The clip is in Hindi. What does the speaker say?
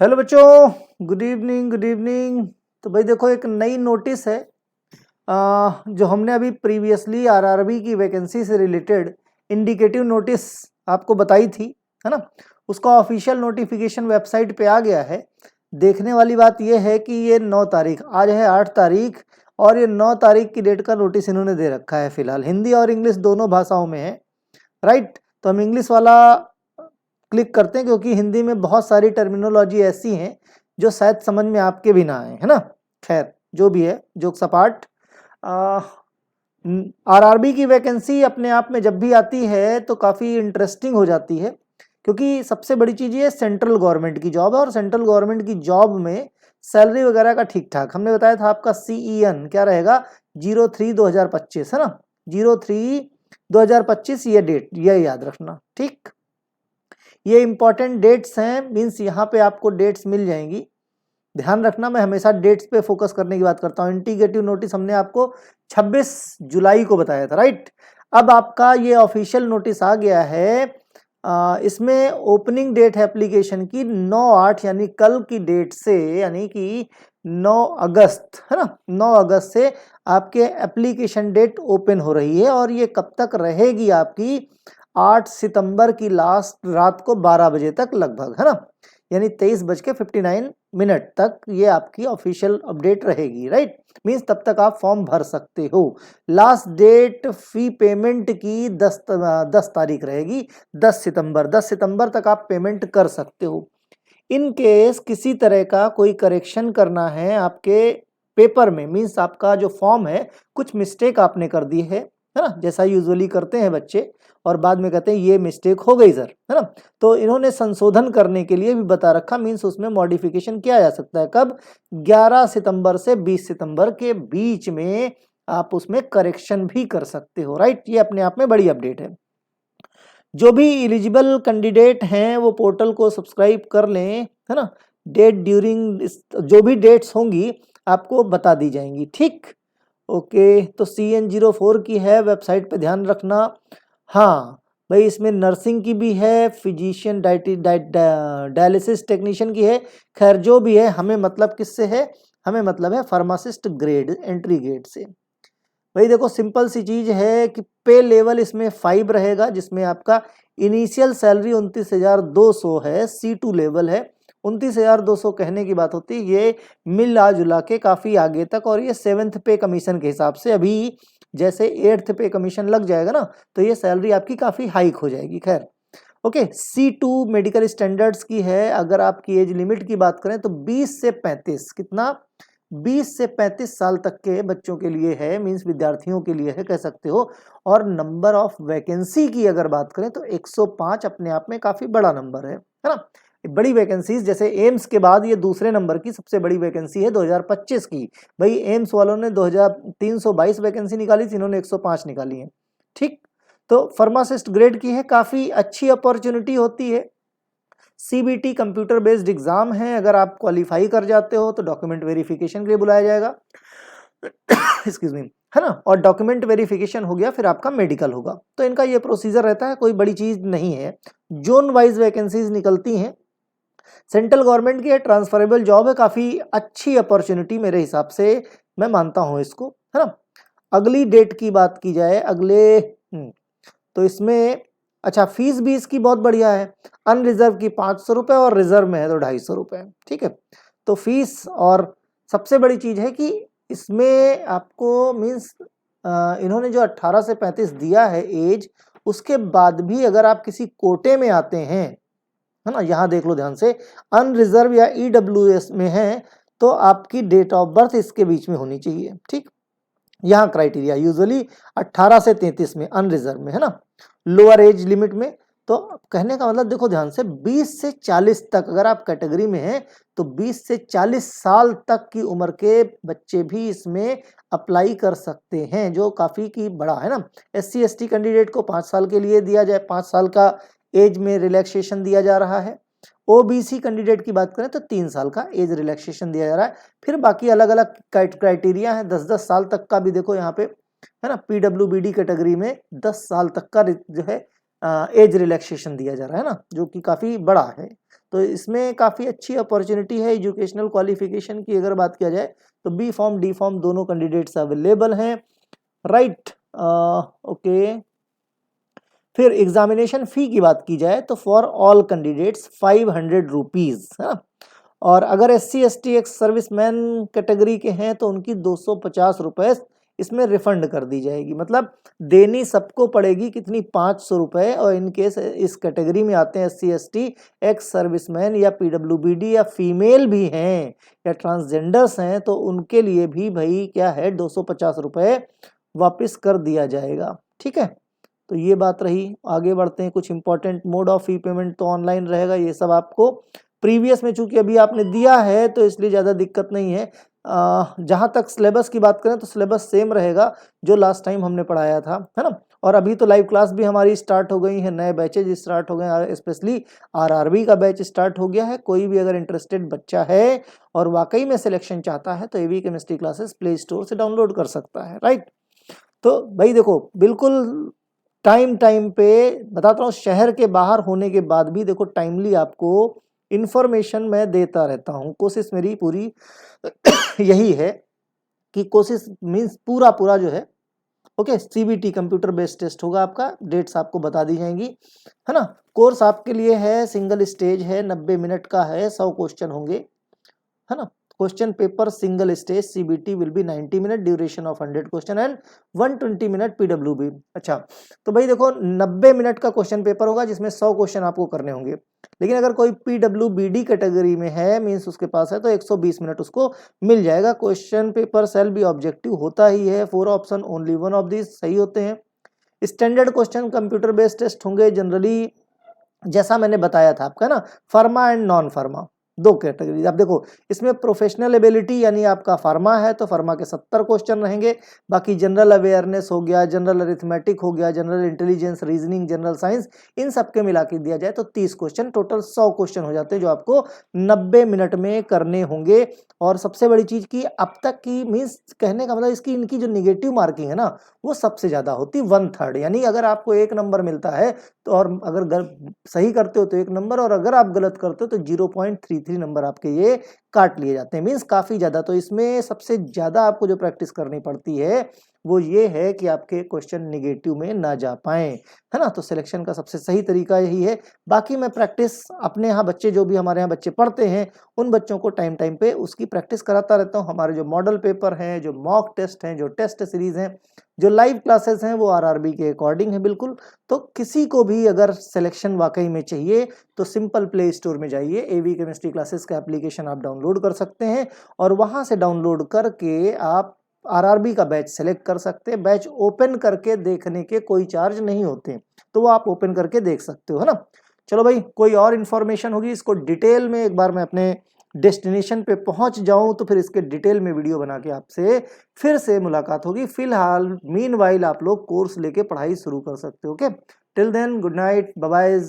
हेलो बच्चों, गुड इवनिंग गुड इवनिंग। तो भाई देखो, एक नई नोटिस है जो हमने अभी प्रीवियसली आरआरबी की वैकेंसी से रिलेटेड इंडिकेटिव नोटिस आपको बताई थी, है ना। उसका ऑफिशियल नोटिफिकेशन वेबसाइट पे आ गया है। देखने वाली बात यह है कि ये 9 तारीख, आज है 8 तारीख, और ये 9 तारीख की डेट का नोटिस इन्होंने दे रखा है। फिलहाल हिंदी और इंग्लिश दोनों भाषाओं में है, राइट। तो हम इंग्लिश वाला क्लिक करते हैं क्योंकि हिंदी में बहुत सारी टर्मिनोलॉजी ऐसी हैं जो शायद समझ में आपके भी ना आए, है ना। खैर, जो भी है, जोक सपाट। आरआरबी की वैकेंसी अपने आप में जब भी आती है तो काफ़ी इंटरेस्टिंग हो जाती है, क्योंकि सबसे बड़ी चीज़ ये सेंट्रल गवर्नमेंट की जॉब है, और सेंट्रल गवर्नमेंट की जॉब में सैलरी वगैरह का ठीक ठाक। हमने बताया था आपका CEN क्या रहेगा, 03/2025, है ना। 03/2025 ये डेट, ये याद रखना, ठीक। ये इंपॉर्टेंट डेट्स हैं, मीन्स यहाँ पे आपको डेट्स मिल जाएंगी, ध्यान रखना। मैं हमेशा डेट्स पे फोकस करने की बात करता हूँ। इंटीग्रेटिव नोटिस हमने आपको 26 जुलाई को बताया था, राइट। अब आपका ये ऑफिशियल नोटिस आ गया है। इसमें ओपनिंग डेट है एप्लीकेशन की 9/8 यानी कल की डेट से, यानी कि 9 अगस्त, है ना। 9 अगस्त से आपके एप्लीकेशन डेट ओपन हो रही है, और ये कब तक रहेगी आपकी, 8 सितंबर की लास्ट रात को 12 बजे तक लगभग, है ना। यानी 23:59 तक ये आपकी ऑफिशियल अपडेट रहेगी, राइट। मीन्स तब तक आप फॉर्म भर सकते हो। लास्ट डेट फी पेमेंट की 10 तारीख रहेगी, 10 सितंबर तक आप पेमेंट कर सकते हो। इन केस किसी तरह का कोई करेक्शन करना है आपके पेपर में, मीन्स आपका जो फॉर्म है कुछ मिस्टेक आपने कर दी है ना, जैसा यूजुअली करते हैं बच्चे, और बाद में कहते हैं ये मिस्टेक हो गई सर, है ना। तो इन्होंने संशोधन करने के लिए भी बता रखा, मीन्स उसमें मॉडिफिकेशन किया जा सकता है। कब? 11 सितंबर से 20 सितंबर के बीच में आप उसमें करेक्शन भी कर सकते हो, राइट। ये अपने आप में बड़ी अपडेट है। जो भी एलिजिबल कैंडिडेट हैं वो पोर्टल को सब्सक्राइब कर लें, है ना। डेट ड्यूरिंग, जो भी डेट्स होंगी आपको बता दी जाएंगी, ठीक। ओके, तो CN04 की है, वेबसाइट पे ध्यान रखना। हाँ भाई, इसमें नर्सिंग की भी है, फिजिशियन डायलिसिस टेक्नीशियन की है। खैर जो भी है, हमें मतलब किससे है, हमें मतलब है फार्मासिस्ट ग्रेड, एंट्री ग्रेड से। भाई देखो, सिंपल सी चीज है कि पे लेवल इसमें 5 रहेगा, जिसमें आपका इनिशियल सैलरी 29,200 है, C2 लेवल है। 29,200 कहने की बात होती है, ये मिला जुला के काफी आगे तक, और ये 7th पे कमीशन के हिसाब से, अभी जैसे 8th पे कमीशन लग जाएगा ना, तो ये सैलरी आपकी काफी हाइक हो जाएगी। खैर ओके, C2 मेडिकल स्टैंडर्ड्स की है। अगर आपकी एज लिमिट की बात करें तो 20 से 35, कितना, 20 से 35 साल तक के बच्चों के लिए है, मींस विद्यार्थियों के लिए है, कह सकते हो। और नंबर ऑफ वैकेंसी की अगर बात करें तो 105 अपने आप में काफी बड़ा नंबर है ना। बड़ी वैकेंसीज, जैसे एम्स के बाद ये दूसरे नंबर की सबसे बड़ी वैकेंसी है 2025 की। भाई एम्स वालों ने 2322 वैकेंसी निकाली थी, इन्होंने 105 निकाली है, ठीक। तो फार्मासिस्ट ग्रेड की है, काफी अच्छी अपॉर्चुनिटी होती है। CBT कंप्यूटर बेस्ड एग्जाम है, अगर आप क्वालिफाई कर जाते हो तो डॉक्यूमेंट वेरिफिकेशन के लिए बुलाया जाएगा एक्सक्यूज मी, है ना। और डॉक्यूमेंट वेरिफिकेशन हो गया, फिर आपका मेडिकल होगा। तो इनका ये प्रोसीजर रहता है, कोई बड़ी चीज नहीं है। जोन वाइज वैकेंसीज निकलती हैं। सेंट्रल गवर्नमेंट की है, ट्रांसफरेबल जॉब है, काफी अच्छी अपॉर्चुनिटी मेरे हिसाब से, मैं मानता हूं इसको, है ना। अगली डेट की बात की जाए, अगले तो इसमें अच्छा, फीस भी इसकी बहुत बढ़िया है। अनरिजर्व की 500 रुपये, और रिजर्व में है तो 250 रुपये, ठीक है। तो फीस, और सबसे बड़ी चीज है कि इसमें आपको मीन्स इन्होंने जो 18 से 35 दिया है एज, उसके बाद भी अगर आप किसी कोटे में आते हैं, है ना, यहाँ देख लो ध्यान से, अनरिजर्व या EWS में है, तो आपकी डेट ऑफ बर्थ इसके बीच में होनी चाहिए, ठीक। यहाँ क्राइटेरिया यूजुअली 18 से 33 में, अनरिजर्व में, है ना, लोअर एज लिमिट में। तो कहने का मतलब देखो ध्यान से, 20 से 40 तक अगर आप कैटेगरी में हैं तो 20 से 40 साल तक की उम्र के बच्चे भी इसमें अप्लाई कर सकते हैं, जो काफी की बड़ा है ना। SC ST कैंडिडेट को 5 साल के लिए दिया जाए, 5 साल का एज में रिलैक्सेशन दिया जा रहा है। OBC कैंडिडेट की बात करें तो 3 साल का एज रिलैक्सेशन दिया जा रहा है। फिर बाकी अलग अलग क्राइटेरिया है, 10-10 साल तक का भी देखो यहाँ पे, है ना। PWBD कैटेगरी में 10 साल तक का जो है एज रिलैक्सेशन दिया जा रहा है ना, जो कि काफी बड़ा है। तो इसमें काफ़ी अच्छी अपॉर्चुनिटी है एजुकेशनल क्वालिफिकेशन की अगर बात किया जाए तो बी फॉर्म डी फॉर्म दोनों कैंडिडेट्स अवेलेबल हैं, राइट। ओके, फिर एग्जामिनेशन फ़ी की बात की जाए तो फॉर ऑल कैंडिडेट्स 500 रुपीज़ है ना, और अगर SC ST ex serviceman category के हैं तो उनकी 250 रुपये इसमें रिफंड कर दी जाएगी, मतलब देनी सबको पड़ेगी कितनी, 500 रुपये। और इन केस इस कैटेगरी में आते हैं SC ST एक्स सर्विसमैन या PWBD या फीमेल भी हैं या ट्रांसजेंडर्स हैं तो उनके लिए भी भाई क्या है 250 रुपये वापस कर दिया जाएगा, ठीक है। तो ये बात रही। आगे बढ़ते हैं, कुछ important mode of fee payment तो ऑनलाइन रहेगा, ये सब आपको प्रीवियस में चूंकि अभी आपने दिया है तो इसलिए ज़्यादा दिक्कत नहीं है। जहाँ तक सिलेबस की बात करें तो सिलेबस सेम रहेगा जो लास्ट टाइम हमने पढ़ाया था, है ना। और अभी तो लाइव क्लास भी हमारी स्टार्ट हो गई है, नए बैचेज स्टार्ट हो गए हैं, स्पेशली RRB का बैच स्टार्ट हो गया है। कोई भी अगर इंटरेस्टेड बच्चा है और वाकई में सिलेक्शन चाहता है तो AV chemistry classes play store से डाउनलोड कर सकता है, राइट। तो भाई देखो बिल्कुल टाइम पे बताता हूँ, शहर के बाहर होने के बाद भी देखो टाइमली आपको इंफॉर्मेशन मैं देता रहता हूँ। कोशिश मेरी पूरी यही है कि कोशिश मीन्स पूरा जो है, okay. CBT computer based test होगा आपका, डेट्स आपको बता दी जाएंगी, है ना। कोर्स आपके लिए है, सिंगल स्टेज है, 90 मिनट का है, 100 क्वेश्चन होंगे, है ना। Question paper single stage CBT will be 90 minute, duration of 100 question and 120 minute PWB। अच्छा, तो भाई देखो 90 मिनट का क्वेश्चन पेपर होगा जिसमें 100 क्वेश्चन आपको करने होंगे। लेकिन अगर कोई PWBD कैटेगरी में है, मीन्स उसके पास है, तो 120 मिनट उसको मिल जाएगा। क्वेश्चन पेपर सेल भी ऑब्जेक्टिव होता ही है, 4 ऑप्शन ओनली 1 ऑफ दिस सही होते हैं। Standard question computer based test होंगे जनरली, जैसा मैंने बताया था आपका ना, फार्मा एंड नॉन फार्मा दो कैटेगरी। आप देखो इसमें प्रोफेशनल एबिलिटी यानी आपका फार्मा है तो फार्मा के 70 क्वेश्चन रहेंगे, बाकी जनरल अवेयरनेस हो गया, जनरल अरिथमेटिक हो गया, general intelligence, reasoning, general science, इन सब के मिला के दिया जाए तो 30 क्वेश्चन, टोटल 100 क्वेश्चन हो जाते हैं जो आपको 90 मिनट में करने होंगे। और सबसे बड़ी चीज की अब तक की मीन्स कहने का मतलब इसकी इनकी जो निगेटिव मार्किंग है ना वो सबसे ज्यादा होती 1/3, यानी अगर आपको 1 नंबर मिलता है तो, और अगर सही करते हो तो 1 नंबर, और अगर आप गलत करते हो तो 0.33 नंबर आपके ये काट लिए जाते हैं, मीन्स काफी ज्यादा। तो इसमें सबसे ज्यादा आपको जो प्रैक्टिस करनी पड़ती है वो ये है कि आपके क्वेश्चन निगेटिव में ना जा पाए, है ना। तो सिलेक्शन का सबसे सही तरीका यही है। बाकी मैं प्रैक्टिस अपने यहाँ बच्चे जो भी हमारे यहाँ बच्चे पढ़ते हैं उन बच्चों को टाइम पे उसकी प्रैक्टिस कराता रहता हूँ। हमारे जो मॉडल पेपर हैं, जो मॉक टेस्ट हैं, जो टेस्ट सीरीज हैं, जो लाइव क्लासेस हैं वो RRB के अकॉर्डिंग है बिल्कुल। तो किसी को भी अगर सिलेक्शन वाकई में चाहिए तो सिंपल प्ले स्टोर में जाइए, AV केमिस्ट्री क्लासेस का एप्लीकेशन आप डाउनलोड कर सकते हैं और वहां से डाउनलोड करके आप RRB का बैच सेलेक्ट कर सकते हैं। बैच ओपन करके देखने के कोई चार्ज नहीं होते, तो वो आप ओपन करके देख सकते हो, है ना। चलो भाई, कोई और इन्फॉर्मेशन होगी इसको डिटेल में एक बार मैं अपने डेस्टिनेशन पे पहुंच जाऊं तो फिर इसके डिटेल में वीडियो बना के आपसे फिर से मुलाकात होगी। फिलहाल मीनवाइल आप लोग कोर्स लेके पढ़ाई शुरू कर सकते हो। Okay, till then good night, bye bye.